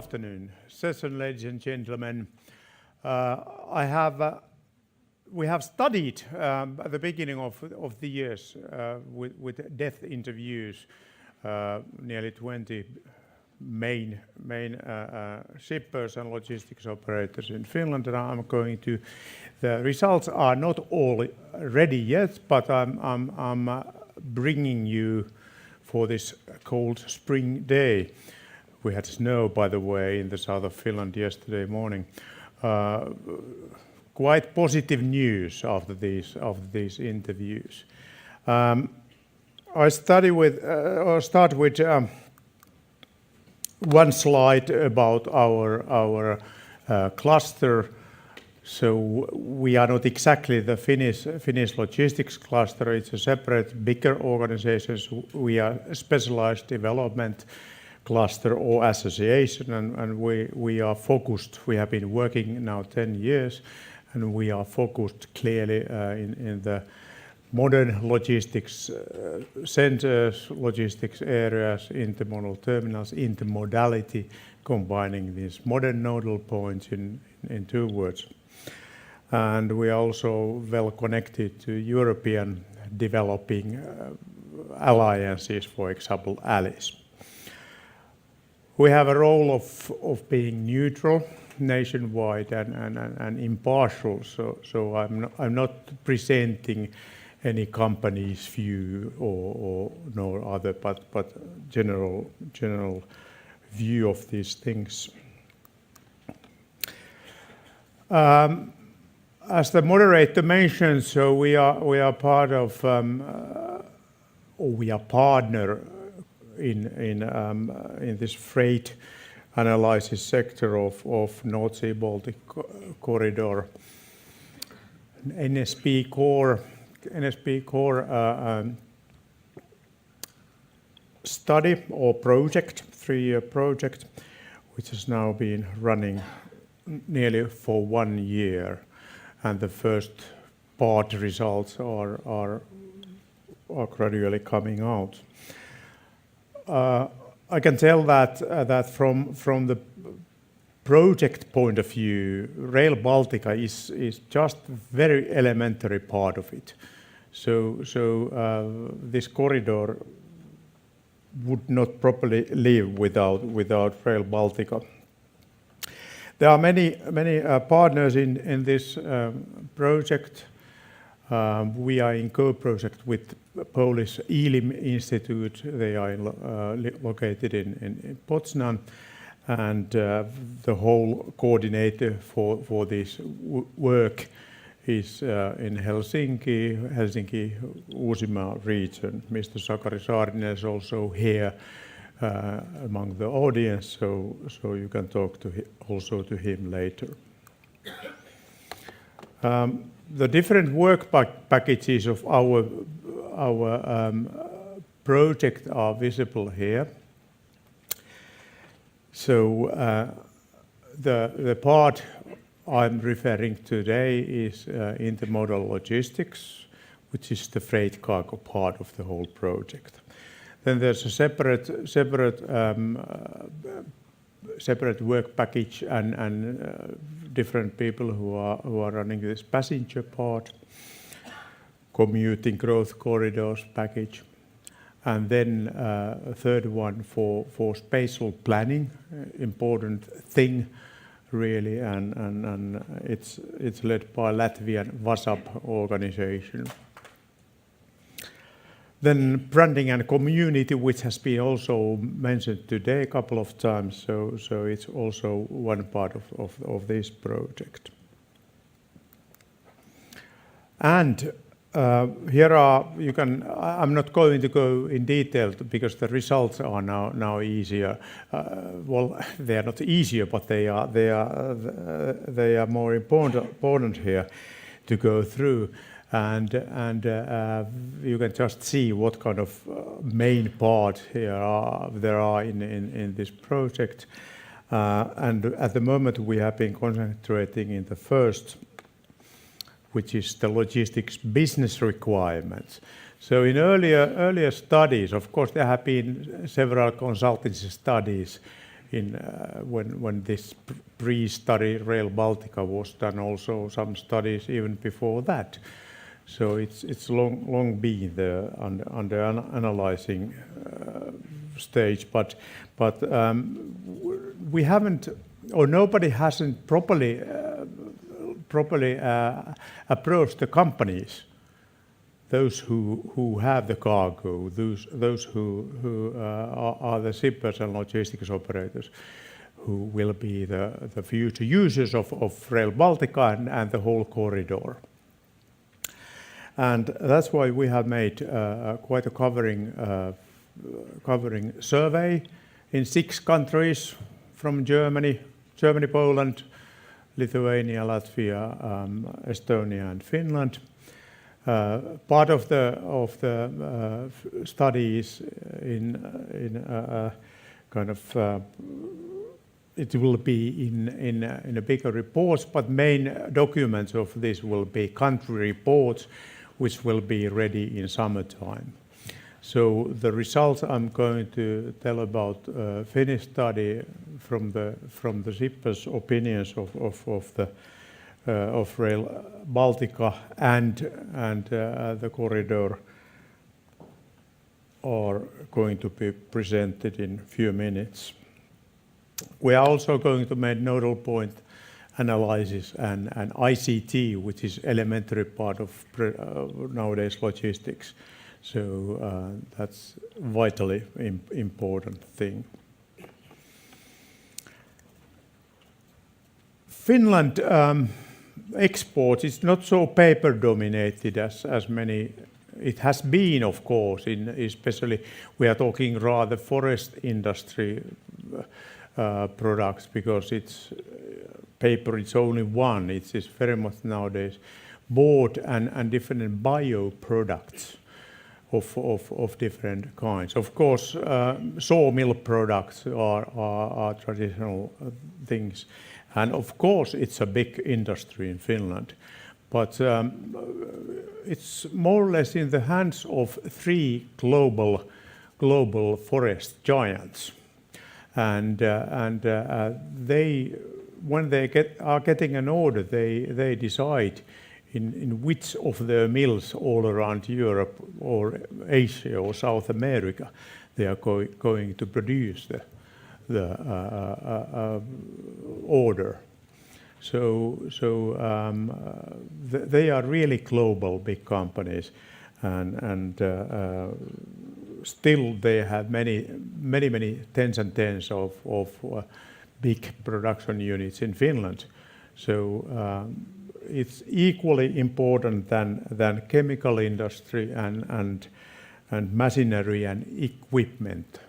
afternoon session, ladies and gentlemen. We have studied at the beginning of the years with death interviews nearly 20 main shippers and logistics operators in Finland, and I'm going to. The results are not all ready yet, but I'm bringing you for this cold spring day. We had snow, by the way, in the south of Finland yesterday morning. Quite positive news after these interviews. I start with one slide about our cluster. So we are not exactly the Finnish logistics cluster. It's a separate, bigger organization. We are a specialized development cluster or association, and we are focused. We have been working now 10 years, and we are focused clearly in the modern logistics centers, logistics areas, intermodal terminals, intermodality, combining these modern nodal points in 2 words. And we are also well connected to European developing alliances, for example, ALICE. We have a role of being neutral, nationwide, and impartial. So I'm not presenting any company's view or no other, but general view of these things. As the moderator mentioned, so we are part of or we are partner in this freight analysis sector of North Sea Baltic corridor. NSB core study or project, 3-year project, which has now been running nearly for 1 year, and the first part results are gradually coming out. I can tell that from the project point of view, Rail Baltica is just very elementary part of it. So this corridor would not properly live without Rail Baltica. There are many partners in this project. We are in co-project with Polish ELIM Institute. They are located in Poznan, and the whole coordinator for this work is in Helsinki Uusimaa region. Mr. Sakari Saarinen is also here among the audience, so you can talk also to him later. The different work packages of our project are visible here. So the part I'm referring today is intermodal logistics, which is the freight cargo part of the whole project. Then there's a separate work package and different people who are running this passenger part, commuting growth corridors package, and then a third one for spatial planning, important thing really, and it's led by Latvian WASAP organization. Then branding and community, which has been also mentioned today a couple of times, so it's also one part of this project. And here I'm not going to go in detail because the results are now easier. Well, they are not easier, but they are more important here to go through. And you can just see what kind of main part there are in this project. And at the moment we have been concentrating in the first, which is the logistics business requirements. So in earlier studies, of course, there have been several consultancy studies when this pre-study Rail Baltica was done. Also some studies even before that. So it's long been the under analyzing stage, but we haven't, or nobody hasn't properly approached the companies, those who have the cargo, those who are the shippers and logistics operators, who will be the future users of Rail Baltica and the whole corridor. And that's why we have made quite a covering survey in 6 countries, from Germany, Poland, Lithuania, Latvia, Estonia, and Finland. Part of the studies in kind of it will be in a bigger reports, but main documents of this will be country reports, which will be ready in summertime. So the results I'm going to tell about Finnish study from the shippers' opinions of Rail Baltica and the corridor are going to be presented in a few minutes. We are also going to make nodal point analysis and ICT, which is elementary part of nowadays logistics. So that's vitally important thing. Finland exports is not so paper dominated as many. It has been, of course, especially we are talking rather forest industry products, because it's paper, it's only one. It's very much nowadays board and different bio products of different kinds. Of course, sawmill products are traditional things, and of course it's a big industry in Finland, but it's more or less in the hands of 3 global forest giants, and they, when they are getting an order, they decide in which of their mills all around Europe or Asia or South America they are going to produce the order. So they are really global big companies, and still they have many tens and tens of big production units in Finland. So it's equally important than chemical industry and machinery and equipment,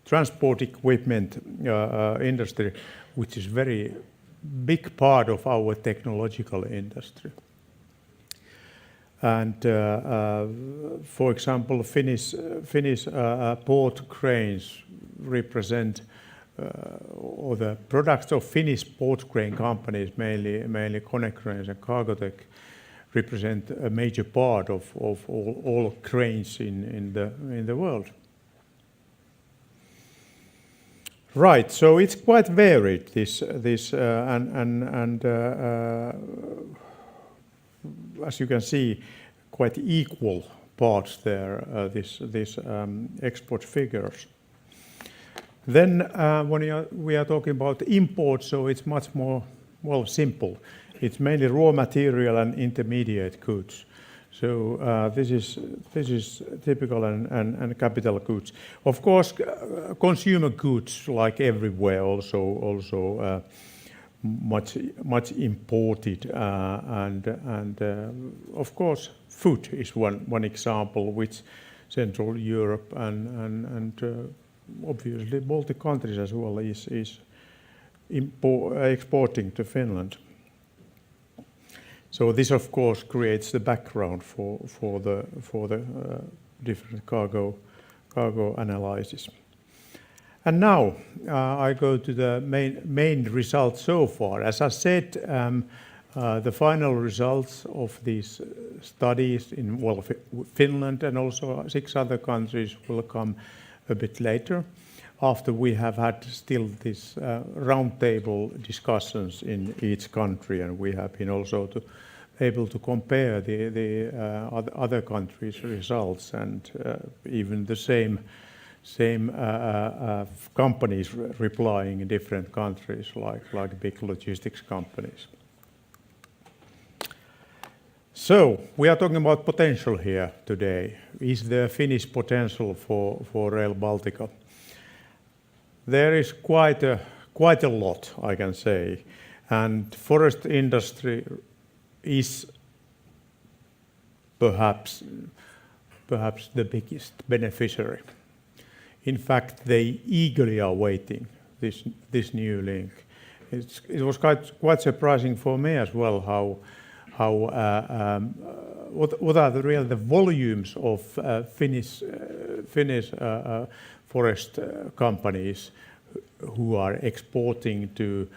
transport equipment industry, which is very big part of our technological industry. And for example, Finnish port cranes represent, or the products of Finnish port crane companies, mainly Konecranes and Cargotec, represent a major part of all cranes in the world. Right, so it's quite varied. This and as you can see, quite equal parts there. This export figures. Then when we are talking about imports, so it's much more simple. It's mainly raw material and intermediate goods. So this is typical and capital goods. Of course, consumer goods, like everywhere, also much imported, and of course food is one example, which Central Europe and obviously Baltic countries as well is exporting to Finland. So this of course creates the background for the different cargo analysis. And now I go to the main results so far. As I said, the final results of these studies in Finland and also 6 other countries will come a bit later. after we have had still this roundtable discussions in each country, and we have been also able to compare the other countries' results, and even the same companies replying in different countries, like big logistics companies. So we are talking about potential here today. Is there Finnish potential for Rail Baltica? There is quite a lot, I can say, and forest industry is perhaps the biggest beneficiary. In fact, they eagerly are waiting this new link. It was quite surprising for me as well what are the volumes of Finnish forest companies who are exporting to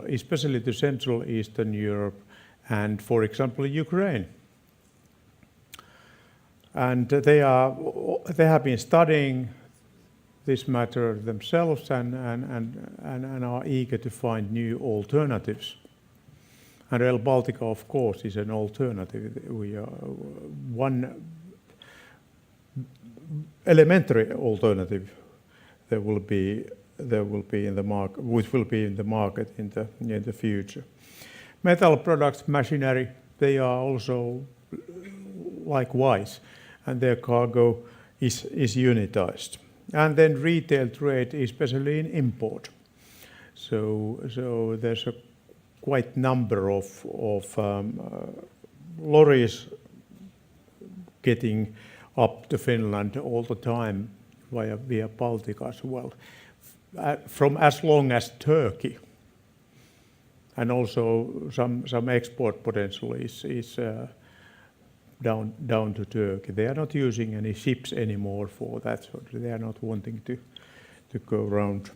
especially to Central Eastern Europe and, for example, Ukraine. And they have been studying this matter themselves and are eager to find new alternatives. And Rail Baltica, of course, is an alternative. We are one elementary alternative there will be in the market, which will be in the market in the future. Metal products, machinery, they are also likewise, and their cargo is unitized. And then retail trade, especially in import. So there's a quite number of lorries getting up to Finland all the time via Baltica as well, from as long as Turkey. And also some export potential is down to Turkey. They are not using any ships anymore for that, so they are not wanting to go around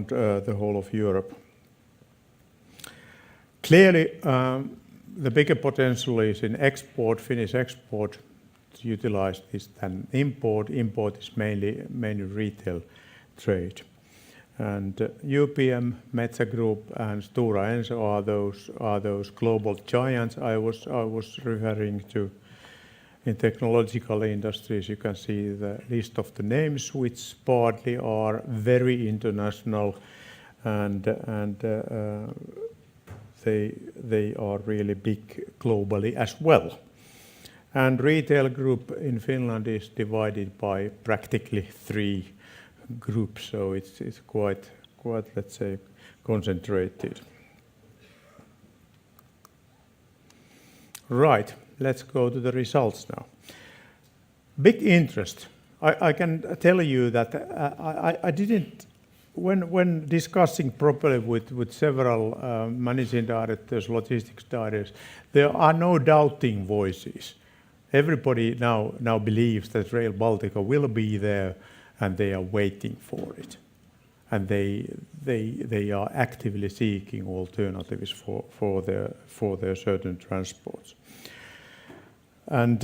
the whole of Europe. Clearly, the bigger potential is in export, Finnish export, to utilize this than import. Import is mainly retail trade. And UPM, Metsä Group, and Stora Enso are those global giants I was referring to. In technological industries, you can see the list of the names, which partly are very international, and they are really big globally as well. And retail group in Finland is divided by practically 3 groups, so it's quite, let's say, concentrated. Right, let's go to the results now. Big interest. I can tell you that I didn't, when discussing properly with several managing directors, logistics directors, there are no doubting voices. Everybody now believes that Rail Baltica will be there, and they are waiting for it, and they are actively seeking alternatives for their certain transports. And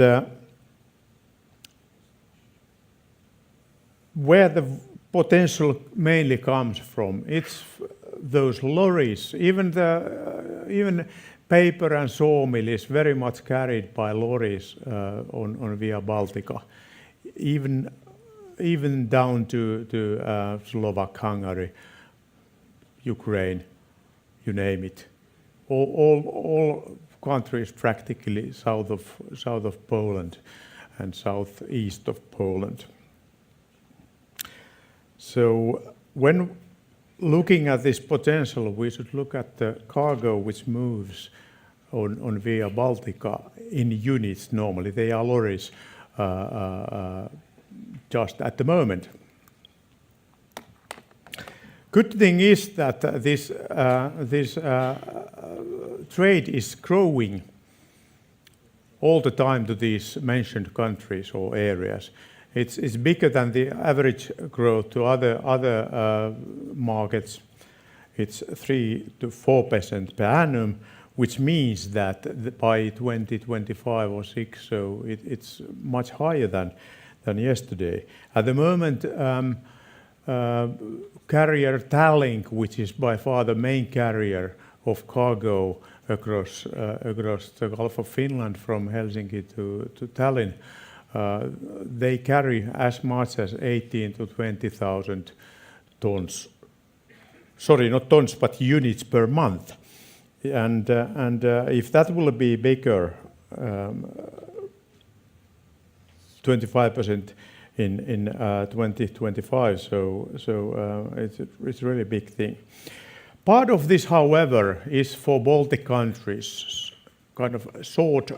where the potential mainly comes from, it's those lorries. Even paper and sawmill is very much carried by lorries on Via Baltica, even down to Slovak, Hungary, Ukraine, you name it. All countries practically south of Poland and southeast of Poland. So when looking at this potential, we should look at the cargo which moves on Via Baltica in units normally. They are lorries just at the moment. Good thing is that this trade is growing all the time to these mentioned countries or areas. It's bigger than the average growth to other markets. It's 3 to 4% per annum, which means that by 2025 or 6, so it's much higher than yesterday. At the moment, carrier Tallink, which is by far the main carrier of cargo across the Gulf of Finland from Helsinki to Tallinn, they carry as much as 18 to 20,000 tons. Sorry, not tons, but units per month. And if that will be bigger, 25% in 2025, so it's a really big thing. Part of this, however, is for Baltic countries, kind of short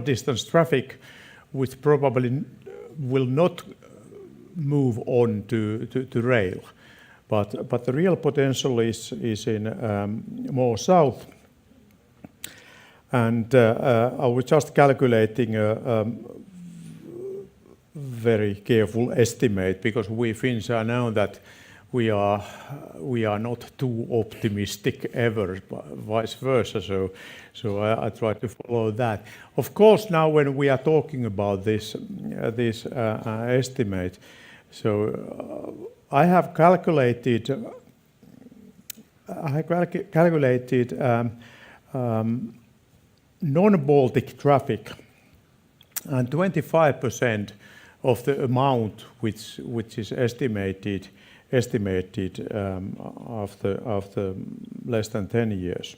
distance traffic, which probably will not move on to rail. But the real potential is in more south. And I was just calculating a very careful estimate, because we Finns are now that we are not too optimistic ever, vice versa. So I try to follow that. Of course, now when we are talking about this estimate, so I have calculated non-Baltic traffic, and 25% of the amount which is estimated after less than 10 years.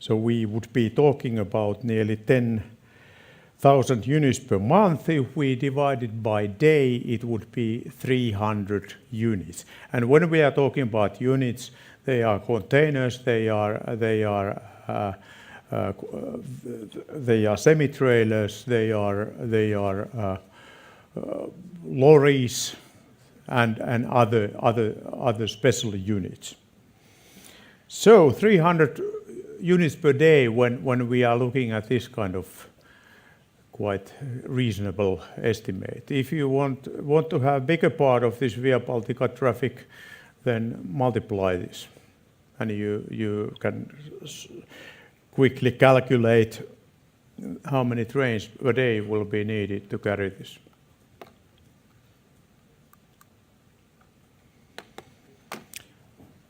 So we would be talking about nearly 10,000 units per month. If we divide it by day, it would be 300 units. And when we are talking about units, they are containers, they are semi-trailers, they are lorries, and other special units. So 300 units per day when we are looking at this kind of quite reasonable estimate. If you want to have bigger part of this Via Baltica traffic, then multiply this, and you can quickly calculate how many trains a day will be needed to carry this.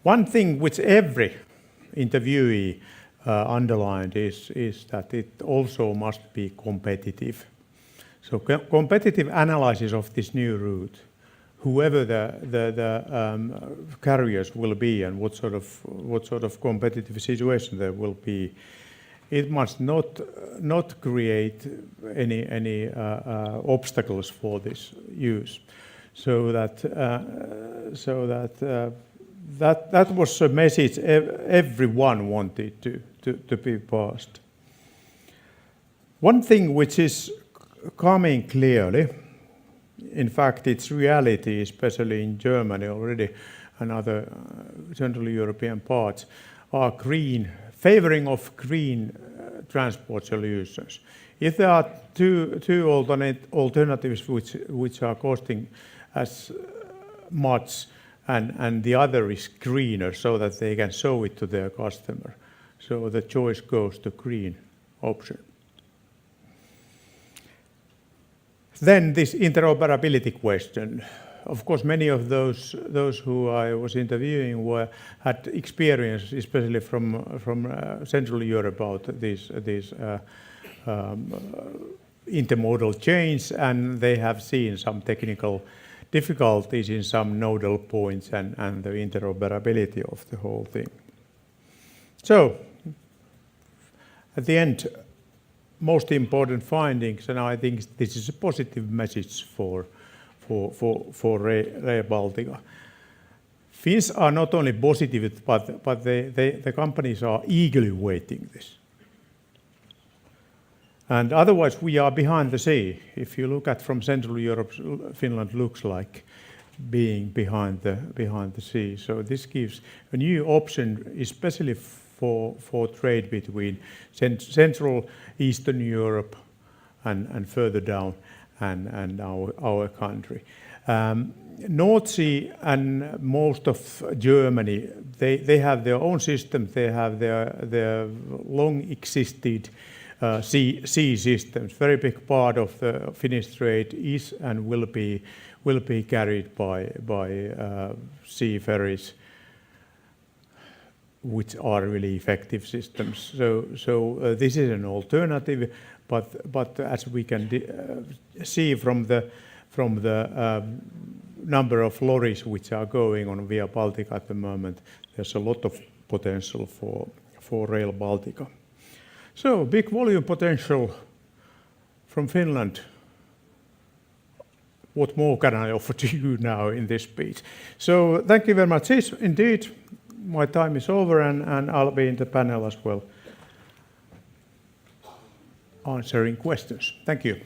One thing which every interviewee underlined is that it also must be competitive. So competitive analysis of this new route, whoever the carriers will be and what sort of competitive situation there will be, it must not create any obstacles for this use. So that was a message everyone wanted to be passed. One thing which is coming clearly, in fact it's reality, especially in Germany already and other Central European parts, are favoring of green transport solutions. If there are two alternatives which are costing as much, and the other is greener, so that they can show it to their customer. So the choice goes to green option. Then this interoperability question. Of course, many of those who I was interviewing had experience, especially from Central Europe, about these intermodal chains, and they have seen some technical difficulties in some nodal points and the interoperability of the whole thing. So, at the end, most important findings, and I think this is a positive message for Rail Baltica. Finns are not only positive, but the companies are eagerly waiting this. And otherwise, we are behind the sea. If you look at from Central Europe, Finland looks like being behind the sea. So this gives a new option, especially for trade between Central Eastern Europe and further down and our country. North Sea and most of Germany, they have their own system. They have their long existed sea systems. Very big part of the Finnish trade is and will be will be carried by sea ferries, which are really effective systems. So this is an alternative, but as we can see from the number of lorries which are going on Via Baltica at the moment, there's a lot of potential for Rail Baltica. So big volume potential from Finland. What more can I offer to you now in this speech? So thank you very much. Yes, indeed, my time is over, and I'll be in the panel as well, answering questions. Thank you.